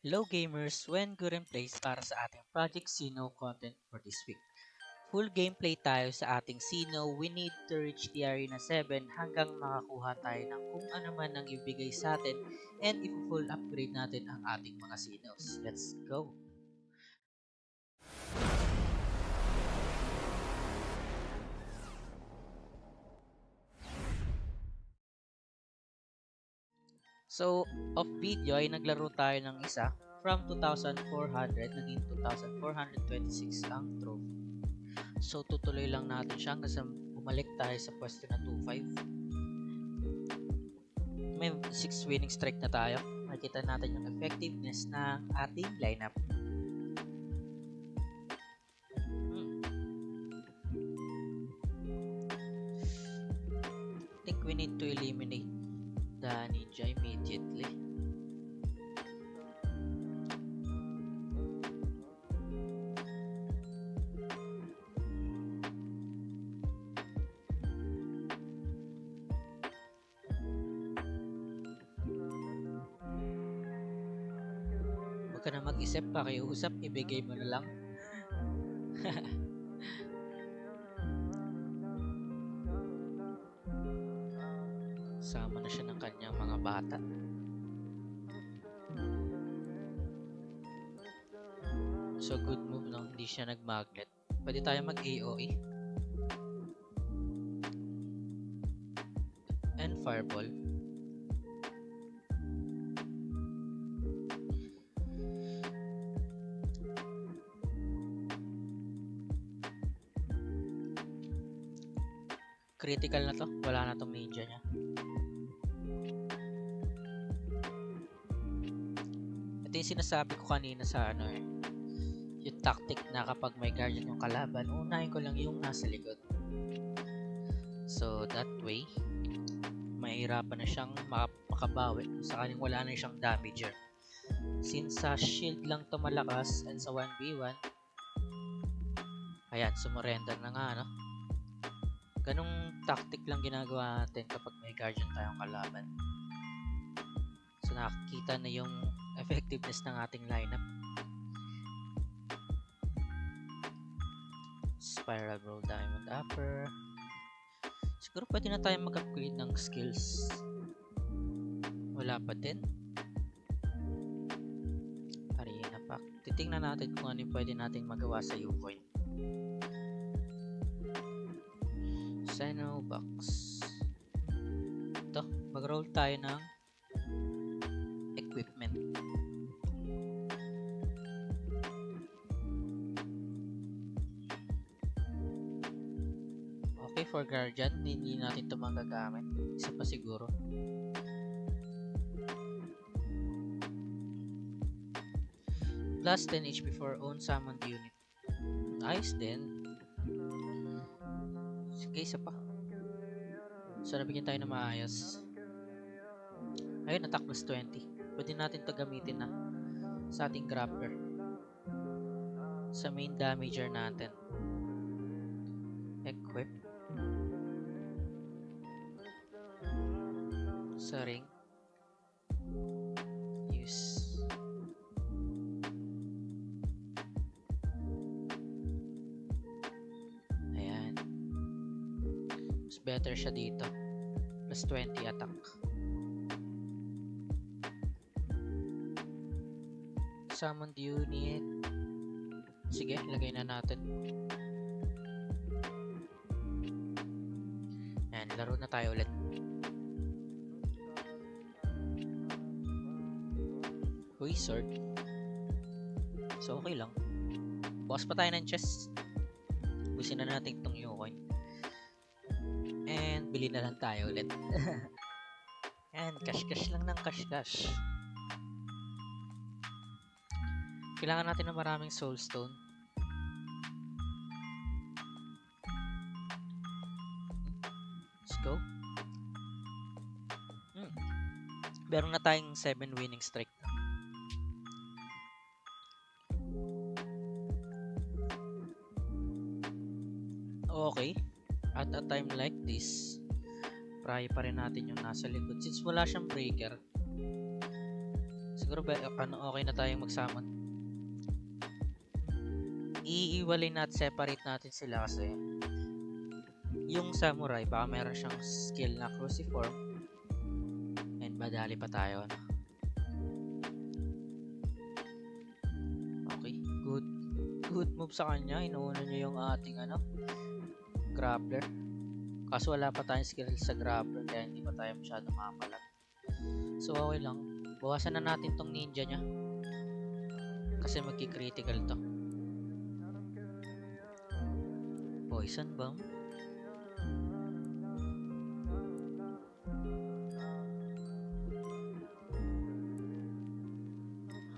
Hello gamers, when good and plays para sa ating Project Sino content for this week. Full gameplay tayo sa ating Sino, we need to reach the Arena 7 hanggang makakuha tayo ng kung ano man ang ibigay sa atin and i-full upgrade natin ang ating mga Sinos. Let's go! So, off video ay naglaro tayo ng isa from 2,400 naging 2,426 ang trophy. So, tutuloy lang natin siya hanggang sa bumalik tayo sa pwesto na 2.5. May 6 winning streak na tayo. Makikita natin yung effectiveness ng ating lineup. I think we need to eliminate the ninja immediately. Huwag ka na mag-isip, pakiusap, ibigay mo na lang. Sama na siya ng kanyang mga bata. So good move nang hindi siya nag-magnet. Pwede tayo mag-AOE. And fireball. Critical na to. Wala na tong ninja niya. Ito yung sinasabi ko kanina sa yung tactic na kapag may guardian yung kalaban, unahin ko lang yung nasa likod. So that way, mahirapan na siyang makabawi sakaling wala na siyang damager. Since sa shield lang to malakas and sa 1v1, ayan, sumurrender na nga, no? Ganong tactic lang ginagawa natin kapag may guardian tayong kalaban. So nakikita na yung effectiveness ng ating lineup. Spiral roll, diamond upper. Siguro pwede na tayo mag-upgrade ng skills. Wala pa din. Arena pack. Titingnan natin kung ano yung pwede natin magawa sa Ucoin. Sino box. Ito, mag-roll tayo ng equipment. Okay, for guardian, hindi natin ito magagamit. Isa pa siguro. Plus 10 HP for own summoned unit. Ayos din. Sige, isa pa. So, nabigyan tayo ng maayos. Ayun, attack plus 20. Pwede natin ito gamitin na sa ating grabber. Sa main damager natin. Equip. Sa ring. Use. Ayan. Mas better siya dito. Plus 20 attack. Summoned unit. Sige, lagay na natin. Ayan, laro na tayo ulit. Wizard. So, okay lang. Bukas pa tayo ng chest. Busin na natin itong Ucoin. And, bili na lang tayo ulit. And, cash-cash lang ng cash-cash. Kailangan natin ng maraming soulstone. Let's go. Meron na tayong 7 winning streak. Okay. At a time like this, pry pa rin natin yung nasa likod. Since wala siyang breaker, siguro Siguro okay na tayong mag-summon. Iiwalay separate natin sila kasi yung samurai baka meron siyang skill na cruciform and madali pa tayo. Okay, good move sa kanya. Inuuna niya yung ating grappler. Kaso wala pa tayong skill sa grappler kaya hindi pa tayo masyado makapalag. So okay lang. Bawasan na natin tong ninja niya. Kasi magki-critical to. Poison bomb.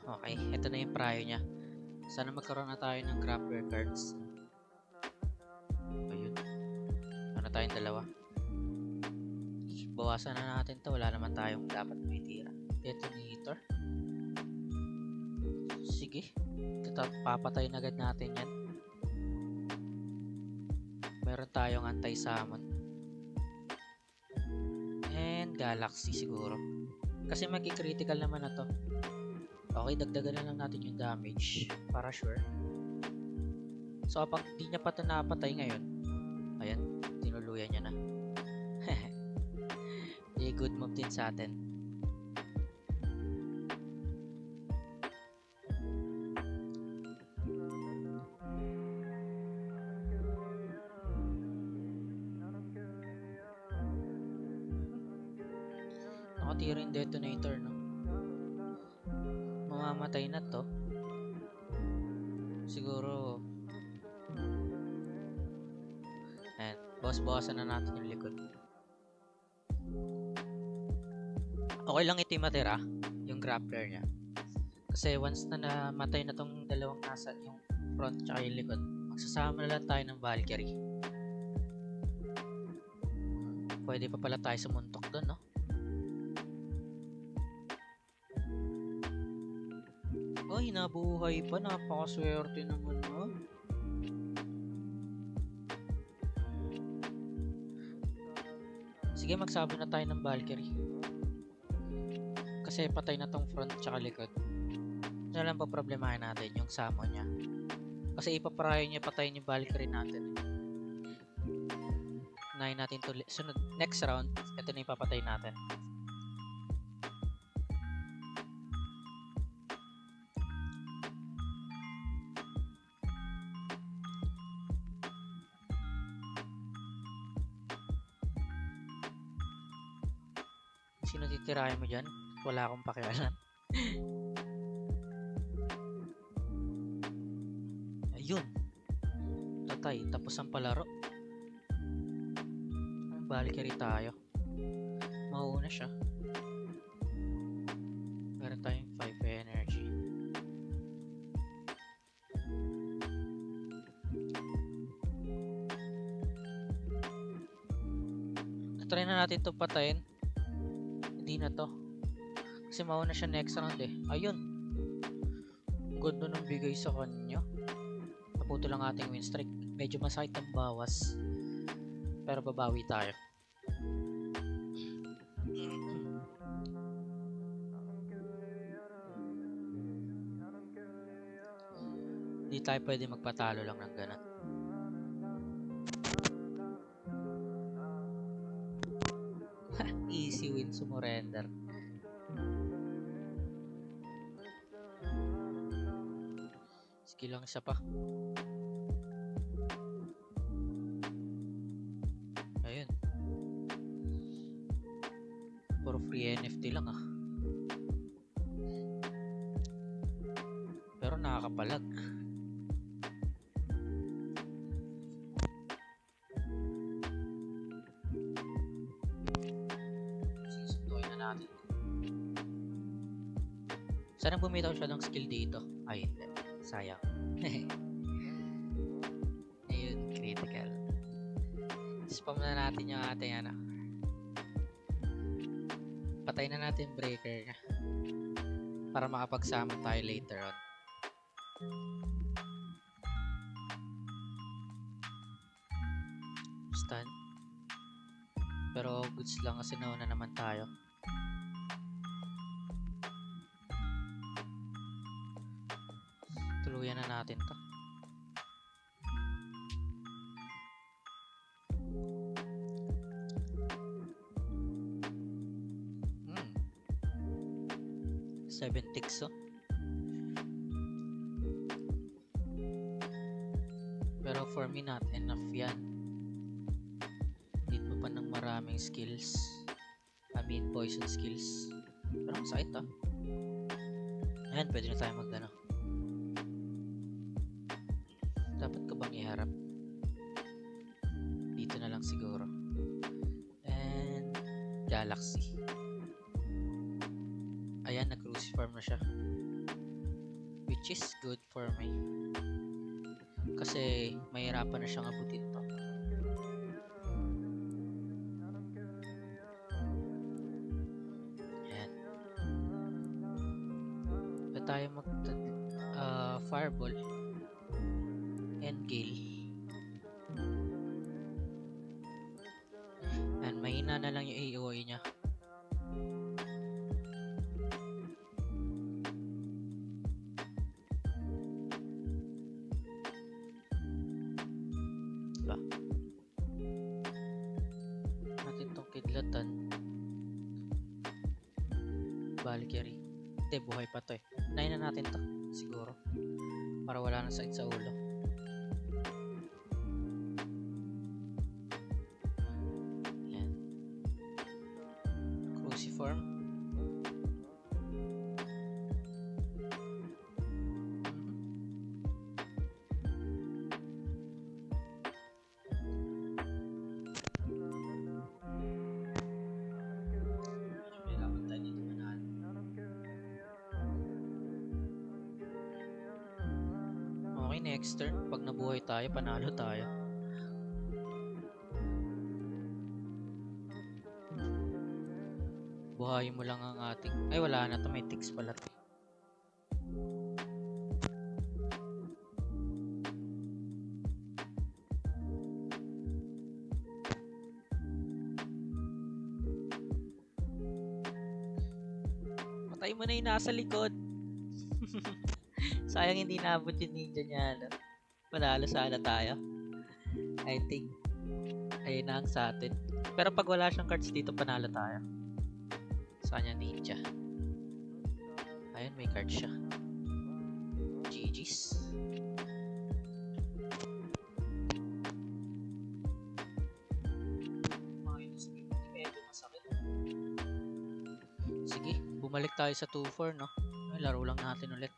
Okay, ito na yung prayo niya. Sana magkaroon na tayo ng grappler cards. Ayun. Ano tayong dalawa? Bawasan na natin to. Wala naman tayong dapat may tira. Detonator. Sige. Papatayin agad natin yan. Meron tayong anti-summon. And Galaxy siguro. Kasi magki-critical naman na to. Okay, dagdagan na lang natin yung damage. Para sure. So kapag di niya pa ito napatay ngayon, ayan, tinuluyan niya na. Good move din sa atin. Nakatira yung detonator, no? Mamamatay na to. Siguro and bawasan na natin yung likod. Okay lang ito yung matira, yung grappler niya. Kasi once na namatay na tong dalawang nasa yung front tsaka yung likod, magsasama na lang tayo ng Valkyrie. Pwede pa pala tayo sumuntok doon, no? Ay, nabuhay pa. Napakaswerte naman, no? Sige, magsabon na tayo ng Valkyrie. Kasi patay na tong front tsaka likod. Ano lang pa problemahin natin yung summon niya. Kasi ipaparayo niya patayin yung Valkyrie natin. Unahin natin to sunod next round. Ito na ipapatay natin. Sino titirahin mo dyan? Wala akong pakialam. Ayun. Tatay. Tapos ang palaro. Valkyrie tayo. Mauuna siya. Meron tayong 5 energy. Try na natin ito patayin. Hindi na to. Kasi mauna siya next round eh. Ayun. Ganda nung bigay sa kanya. Naputo lang ating win streak. Medyo masakit ang bawas. Pero babawi tayo. Hindi tayo pwede magpatalo lang ng ganun. Easy win, sumurrender. Skill lang isa pa. Ayun. Puro free NFT lang ah. Pero nakakapalag. Sisunduin na natin. Sana bumitaw siya ng skill dito. Ay, hindi. Sayang. Ayun, critical. Spam na natin yung ating patay na natin breaker niya. Para makapagsama tayo later on. Stun. Pero goods lang kasi nauna naman tayo. Tuluyan na natin to. Hmm. 7 ticks, oh. Pero for me, not enough yan. Need mo pa ng maraming skills. I mean, poison skills. Pero ang sakit, ah. Ayan, pwede na tayo mag-ano. Dapat ko bang iharap? Dito na lang siguro. And Galaxy. Ayan, nag-cruciform na siya. Which is good for me. Kasi mahirapan na siyang abutin to. Ayan. Pwede tayo Fireball and Gale. And mahina na lang yung AOE niya. Diba? Natin tong kidlatan. Valkyrie. Hindi, buhay pa to eh. Unahin na natin to. Siguro. Para wala na sakit sa ulo. Ayan. Cruciform. Okay, next turn. Pag nabuhay tayo, panalo tayo. Buhayin mo lang ang ating... Ay, wala na to. May ticks pala to. Patay mo na yung nasa likod. Sayang hindi naabot yung ninja niya. No? Panalo sana tayo. I think ayun na ang sa atin. Pero pag wala siyang cards dito, panalo tayo. Sa kanya ninja. Ayun, may card siya. GG's. Medyo masakit. Sige, bumalik tayo sa 2-4, no? Ay, laro lang natin ulit.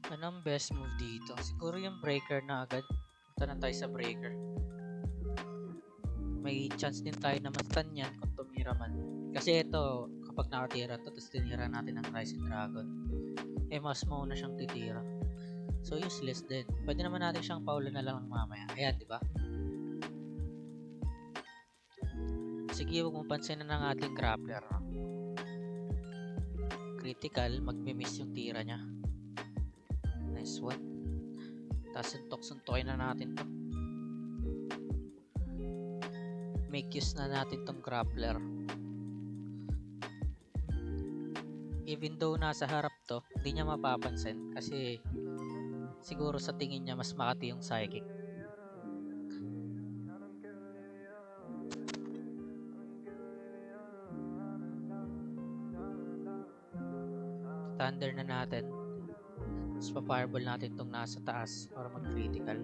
Anong best move dito? Siguro yung breaker na agad. Punta na tayo sa breaker. May chance din tayo na ma-stun yan kung tumira man. Kasi ito, kapag nakatira to, tapos tinira natin ang Rising Dragon, eh mas mauna siyang titira. So useless din. Pwede naman natin siyang paulan na lang mamaya. Ayan, di ba? Sige, huwag mong pansinin ng ating grappler. No? Critical, magmi-miss yung tira niya. Nice one. Tapos suntok-suntokin na natin to. Make use na natin tong grappler. Even though nasa harap to, hindi niya mapapansin kasi siguro sa tingin niya mas makati yung psychic. Thunder na natin. Tapos pa-fireball natin tong nasa taas para mag-critical.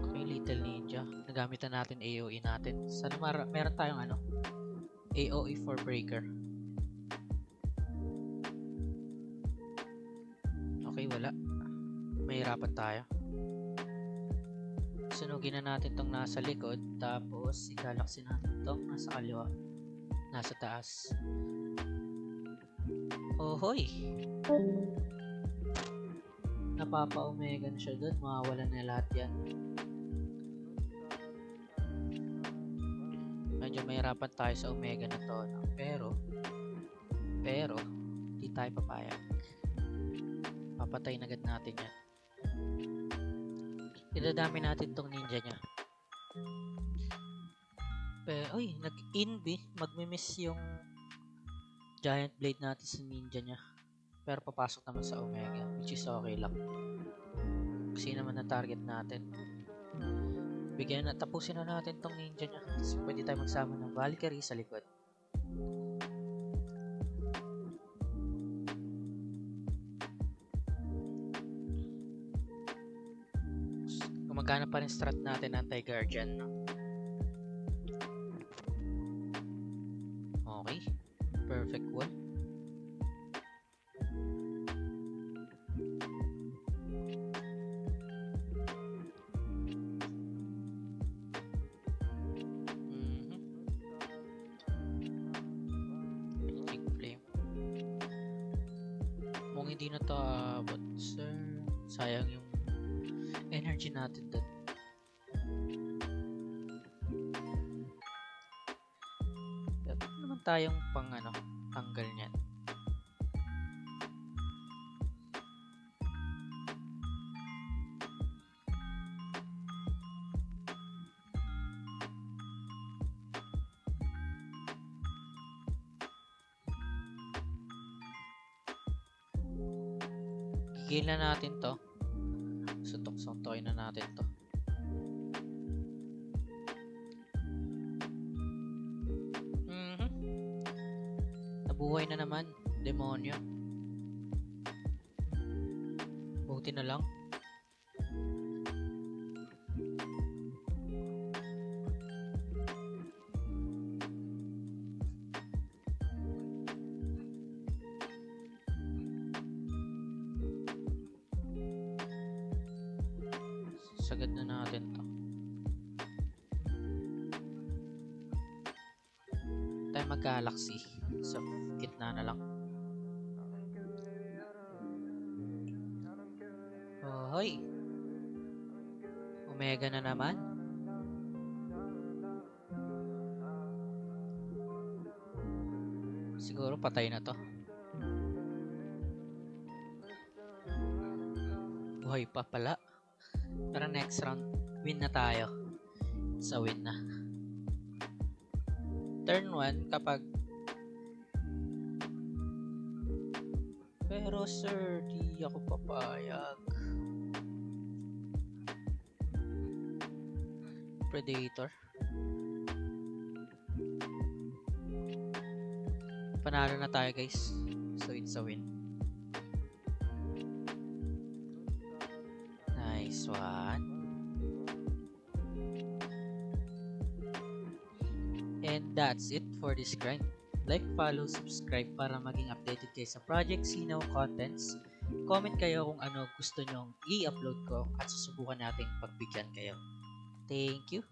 Okay, Little Ninja. Nagamit na natin AOE natin. Sana meron tayong ano? AOE for breaker. Okay, wala. Mahirapan tayo. Sunugin na natin tong nasa likod. Tapos, i-galaxy natin tong nasa kaliwa. Nasa taas. Ohoy! Napapa-omega na siya doon. Mawawala na lahat yan. Medyo mahirapan tayo sa omega na to. No? Pero, di tayo papayag. Papatayin agad natin yan. Idadami natin tong ninja niya. Pero, uy, nag-inb. Magmi-miss yung giant blade natin sa ninja niya. Pero papasok naman sa Omega, which is okay lang. Kasi naman na target natin. Bigyan na, tapusin na natin tong ninja niya. Tapos pwede tayo magsama ng Valkyrie sa likod. Gumagana pa rin strat natin anti-guardian, no? Okay. Perfect wall. Kung hindi na to abot, sir, sayang yung energy natin doon. Dapat naman tayong pang tanggal niyan. Gigil na natin to. Sutok-suntokin na natin to. Nabuhay na naman. Demonyo. Buti na lang. Sagad na natin to. Tayo mag-galaxy. Sa gitna na lang. Oh, hoy. Omega na naman. Siguro patay na to. Buhay pa pala. Pero next round, win na tayo. Sa win na. Turn 1 kapag pero sir, di ako papayag. Predator. Panalo na tayo guys. So it's a win. Nice one. And that's it for this grind. Like, follow, subscribe para maging updated kayo sa Project Sino contents. Comment kayo kung ano gusto nyong i-upload ko at susubukan nating pagbigyan kayo. Thank you.